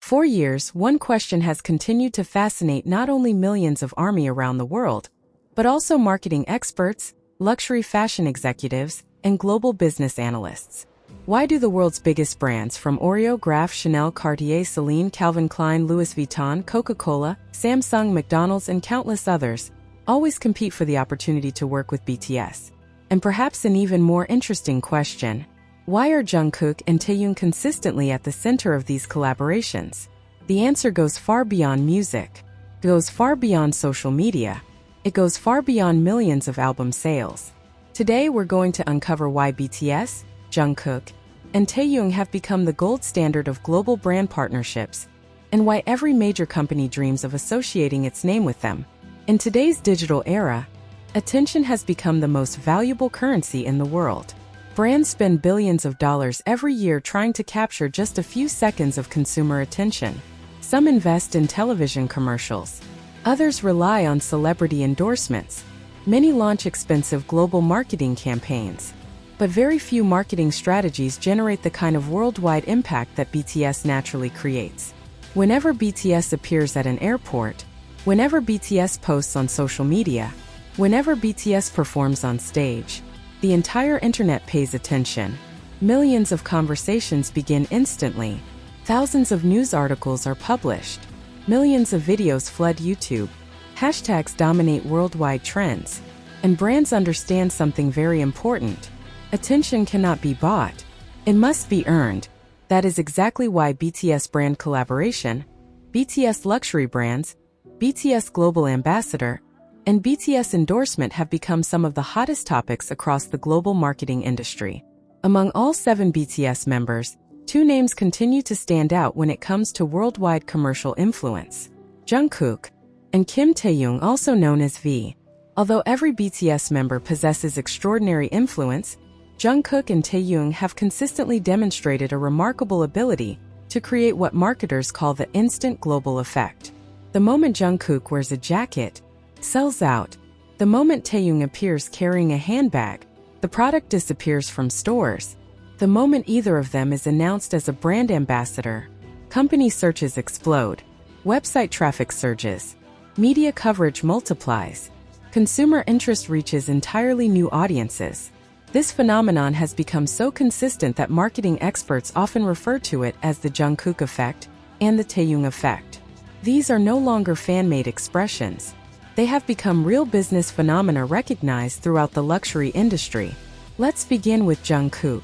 For years, one question has continued to fascinate not only millions of ARMY around the world, but also marketing experts, luxury fashion executives, and global business analysts. Why do the world's biggest brands from Oreo, Graff, Chanel, Cartier, Celine, Calvin Klein, Louis Vuitton, Coca-Cola, Samsung, McDonald's, and countless others always compete for the opportunity to work with BTS? And perhaps an even more interesting question, why are Jungkook and Taehyung consistently at the center of these collaborations? The answer goes far beyond music. It goes far beyond social media. It goes far beyond millions of album sales. Today we're going to uncover why BTS, Jungkook, and Taehyung have become the gold standard of global brand partnerships, and why every major company dreams of associating its name with them. In today's digital era, attention has become the most valuable currency in the world. Brands spend billions of dollars every year trying to capture just a few seconds of consumer attention. Some invest in television commercials. Others rely on celebrity endorsements. Many launch expensive global marketing campaigns. But very few marketing strategies generate the kind of worldwide impact that BTS naturally creates. Whenever BTS appears at an airport, whenever BTS posts on social media, whenever BTS performs on stage, the entire internet pays attention. Millions of conversations begin instantly. Thousands of news articles are published. Millions of videos flood YouTube. Hashtags dominate worldwide trends. And brands understand something very important. Attention cannot be bought. It must be earned. That is exactly why BTS brand collaboration, BTS luxury brands, BTS global ambassador, and BTS endorsement have become some of the hottest topics across the global marketing industry. Among all 7 BTS members, 2 names continue to stand out when it comes to worldwide commercial influence: Jungkook and Kim Taehyung, also known as V. Although every BTS member possesses extraordinary influence, Jungkook and Taehyung have consistently demonstrated a remarkable ability to create what marketers call the instant global effect. The moment Jungkook wears a jacket, sells out. The moment Taehyung appears carrying a handbag, the product disappears from stores. The moment either of them is announced as a brand ambassador, company searches explode. Website traffic surges. Media coverage multiplies. Consumer interest reaches entirely new audiences. This phenomenon has become so consistent that marketing experts often refer to it as the Jungkook effect and the Taehyung effect. These are no longer fan-made expressions. They have become real business phenomena recognized throughout the luxury industry. Let's begin with Jungkook.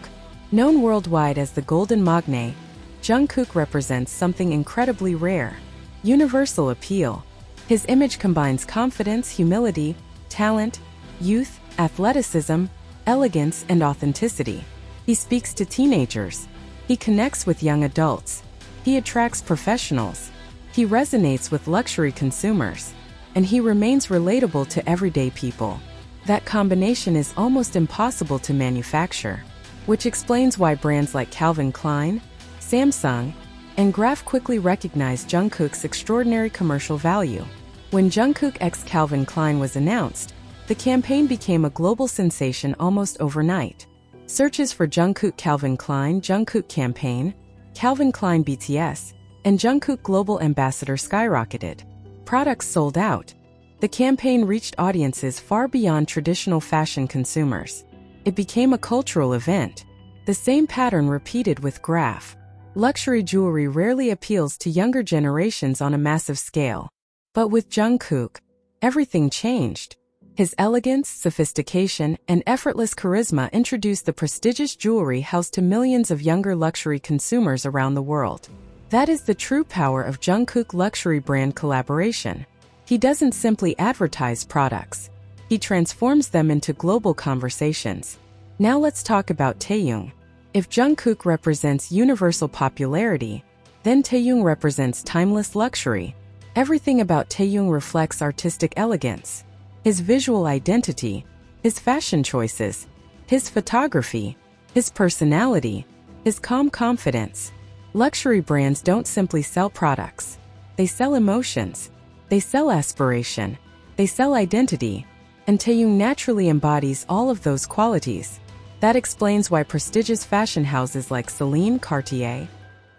Known worldwide as the Golden Magne, Jungkook represents something incredibly rare: universal appeal. His image combines confidence, humility, talent, youth, athleticism, elegance, and authenticity. He speaks to teenagers. He connects with young adults. He attracts professionals. He resonates with luxury consumers. And he remains relatable to everyday people. That combination is almost impossible to manufacture, which explains why brands like Calvin Klein, Samsung, and Graff quickly recognized Jungkook's extraordinary commercial value. When Jungkook x Calvin Klein was announced, the campaign became a global sensation almost overnight. Searches for Jungkook Calvin Klein, Jungkook campaign, Calvin Klein BTS, and Jungkook global ambassador skyrocketed. Products sold out. The campaign reached audiences far beyond traditional fashion consumers. It became a cultural event. The same pattern repeated with Graff. Luxury jewelry rarely appeals to younger generations on a massive scale. But with Jungkook, everything changed. His elegance, sophistication, and effortless charisma introduced the prestigious jewelry house to millions of younger luxury consumers around the world. That is the true power of Jungkook luxury brand collaboration. He doesn't simply advertise products. He transforms them into global conversations. Now let's talk about Taehyung. If Jungkook represents universal popularity, then Taehyung represents timeless luxury. Everything about Taehyung reflects artistic elegance. His visual identity, his fashion choices, his photography, his personality, his calm confidence. Luxury brands don't simply sell products. They sell emotions. They sell aspiration. They sell identity. And Taehyung naturally embodies all of those qualities. That explains why prestigious fashion houses like Celine, Cartier,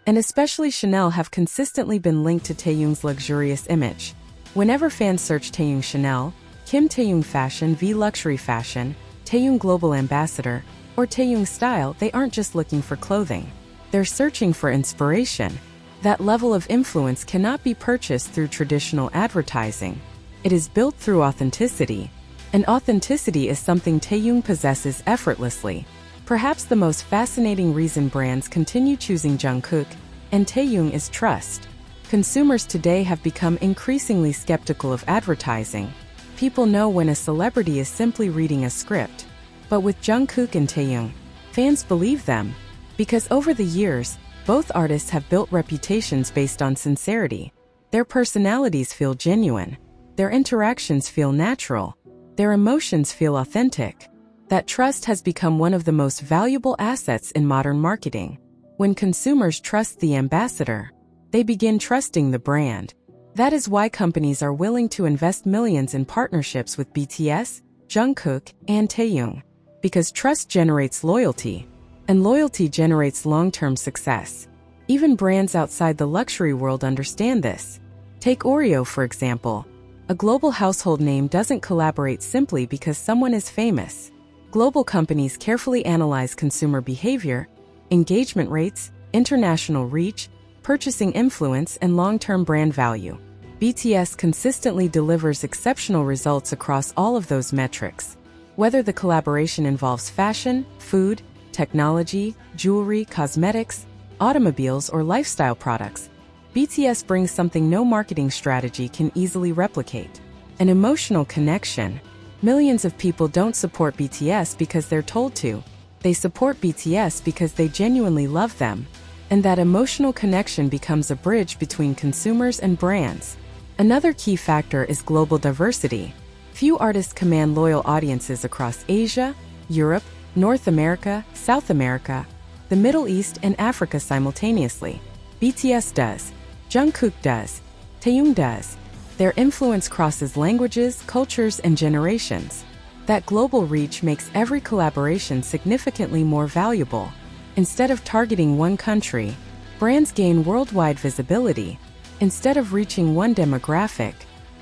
and especially Chanel have consistently been linked to Taehyung's luxurious image. Whenever fans search Taehyung Chanel, Kim Taehyung fashion v luxury fashion, Taehyung global ambassador, or Taehyung style, they aren't just looking for clothing. They're searching for inspiration. That level of influence cannot be purchased through traditional advertising. It is built through authenticity. And authenticity is something Taehyung possesses effortlessly. Perhaps the most fascinating reason brands continue choosing Jungkook and Taehyung is trust. Consumers today have become increasingly skeptical of advertising. People know when a celebrity is simply reading a script. But with Jungkook and Taehyung, fans believe them. Because over the years, both artists have built reputations based on sincerity. Their personalities feel genuine. Their interactions feel natural. Their emotions feel authentic. That trust has become one of the most valuable assets in modern marketing. When consumers trust the ambassador, they begin trusting the brand. That is why companies are willing to invest millions in partnerships with BTS, Jungkook, and Taehyung. Because trust generates loyalty, and loyalty generates long-term success. Even brands outside the luxury world understand this. Take Oreo, for example. A global household name doesn't collaborate simply because someone is famous. Global companies carefully analyze consumer behavior, engagement rates, international reach, purchasing influence, and long-term brand value. BTS consistently delivers exceptional results across all of those metrics. Whether the collaboration involves fashion, food, technology, jewelry, cosmetics, automobiles, or lifestyle products, BTS brings something no marketing strategy can easily replicate: an emotional connection. Millions of people don't support BTS because they're told to. They support BTS because they genuinely love them. And that emotional connection becomes a bridge between consumers and brands. Another key factor is global diversity. Few artists command loyal audiences across Asia, Europe, North America, South America, the Middle East, and Africa simultaneously. BTS does. Jungkook does. Taehyung does. Their influence crosses languages, cultures, and generations. That global reach makes every collaboration significantly more valuable. Instead of targeting one country, brands gain worldwide visibility. Instead of reaching one demographic,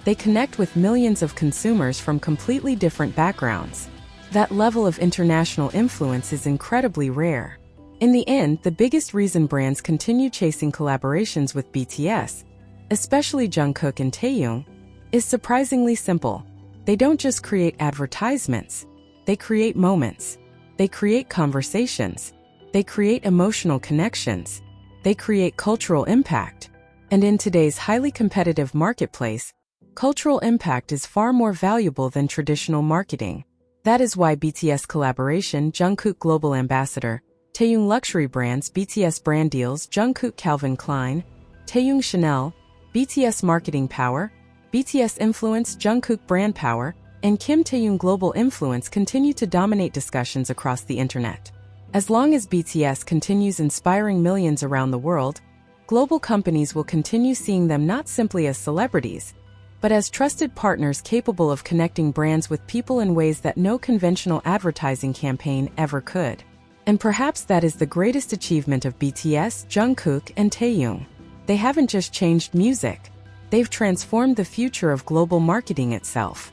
they connect with millions of consumers from completely different backgrounds. That level of international influence is incredibly rare. In the end, the biggest reason brands continue chasing collaborations with BTS, especially Jungkook and Taehyung, is surprisingly simple. They don't just create advertisements. They create moments. They create conversations. They create emotional connections. They create cultural impact. And in today's highly competitive marketplace, cultural impact is far more valuable than traditional marketing. That is why BTS collaboration, Jungkook global ambassador, Taehyung luxury brands, BTS brand deals, Jungkook Calvin Klein, Taehyung Chanel, BTS marketing power, BTS influence, Jungkook brand power, and Kim Taehyung global influence continue to dominate discussions across the internet. As long as BTS continues inspiring millions around the world, global companies will continue seeing them not simply as celebrities, but as trusted partners capable of connecting brands with people in ways that no conventional advertising campaign ever could. And perhaps that is the greatest achievement of BTS, Jungkook, and Taehyung. They haven't just changed music. They've transformed the future of global marketing itself.